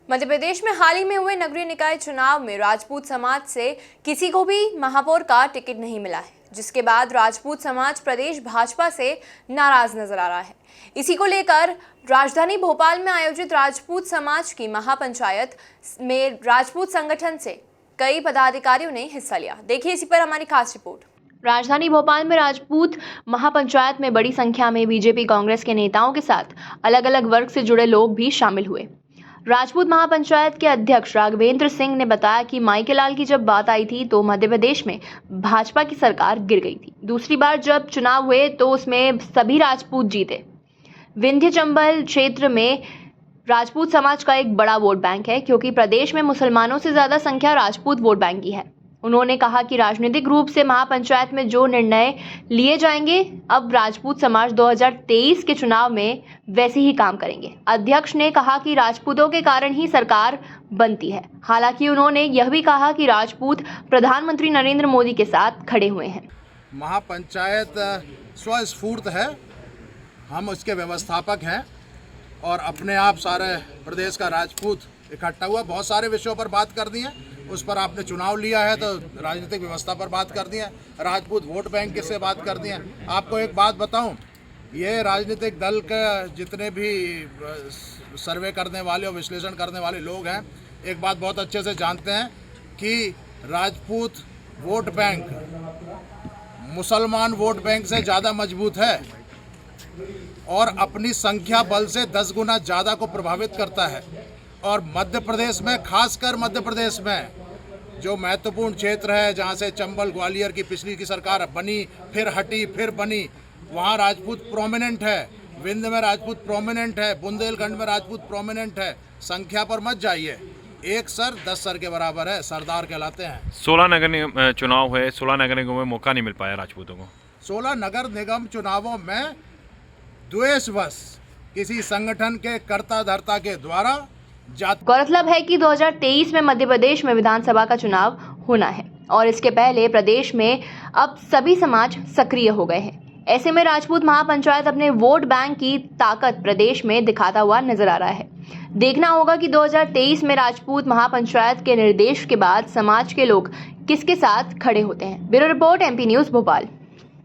मध्य प्रदेश में हाल ही में हुए नगरीय निकाय चुनाव में राजपूत समाज से किसी को भी महापौर का टिकट नहीं मिला है, जिसके बाद राजपूत समाज प्रदेश भाजपा से नाराज नजर आ रहा है। इसी को लेकर राजधानी भोपाल में आयोजित राजपूत समाज की महापंचायत में राजपूत संगठन से कई पदाधिकारियों ने हिस्सा लिया। देखिए इसी पर हमारी खास रिपोर्ट। राजधानी भोपाल में राजपूत महापंचायत में बड़ी संख्या में बीजेपी कांग्रेस के नेताओं के साथ अलग अलग वर्ग से जुड़े लोग भी शामिल हुए। राजपूत महापंचायत के अध्यक्ष राघवेंद्र सिंह ने बताया कि माइके लाल की जब बात आई थी तो मध्य प्रदेश में भाजपा की सरकार गिर गई थी। दूसरी बार जब चुनाव हुए तो उसमें सभी राजपूत जीते। विंध्य चंबल क्षेत्र में राजपूत समाज का एक बड़ा वोट बैंक है, क्योंकि प्रदेश में मुसलमानों से ज्यादा संख्या राजपूत वोट बैंक की है। उन्होंने कहा कि राजनीतिक रूप से महापंचायत में जो निर्णय लिए जाएंगे, अब राजपूत समाज 2023 के चुनाव में वैसे ही काम करेंगे। अध्यक्ष ने कहा कि राजपूतों के कारण ही सरकार बनती है। हालांकि उन्होंने यह भी कहा कि राजपूत प्रधानमंत्री नरेंद्र मोदी के साथ खड़े हुए हैं। महापंचायत स्वस्फूर्त है, हम उसके व्यवस्थापक हैं और अपने आप सारे प्रदेश का राजपूत इकट्ठा हुआ। बहुत सारे विषयों पर बात कर दी है, उस पर आपने चुनाव लिया है तो राजनीतिक व्यवस्था पर बात कर दी है, राजपूत वोट बैंक से बात कर दी है। आपको एक बात बताऊं, ये राजनीतिक दल के जितने भी सर्वे करने वाले और विश्लेषण करने वाले लोग हैं, एक बात बहुत अच्छे से जानते हैं कि राजपूत वोट बैंक मुसलमान वोट बैंक से ज़्यादा मजबूत है और अपनी संख्या बल से 10 गुना ज़्यादा को प्रभावित करता है। और मध्य प्रदेश में, खासकर मध्य प्रदेश में जो महत्वपूर्ण क्षेत्र है, जहाँ से चंबल ग्वालियर की पिछली की सरकार बनी, फिर हटी, फिर बनी, वहाँ राजपूत प्रोमिनेंट है। विंध्य में राजपूत प्रोमिनेंट है, बुंदेलखंड में राजपूत प्रोमिनेंट है। संख्या पर मत जाइए, एक सर 10 सर के बराबर है, सरदार कहलाते हैं। 16 नगर निगम चुनाव हुए, 16 नगर निगमों में मौका नहीं मिल पाया राजपूतों को। 16 नगर निगम चुनावों में द्वेषवश किसी संगठन के कर्ता धर्ता के द्वारा गौरतलब है कि 2023 में मध्य प्रदेश में विधानसभा का चुनाव होना है और इसके पहले प्रदेश में अब सभी समाज सक्रिय हो गए हैं। ऐसे में राजपूत महापंचायत अपने वोट बैंक की ताकत प्रदेश में दिखाता हुआ नजर आ रहा है। देखना होगा कि 2023 में राजपूत महापंचायत के निर्देश के बाद समाज के लोग किसके साथ खड़े होते हैं। Bureau report, MP news Bhopal.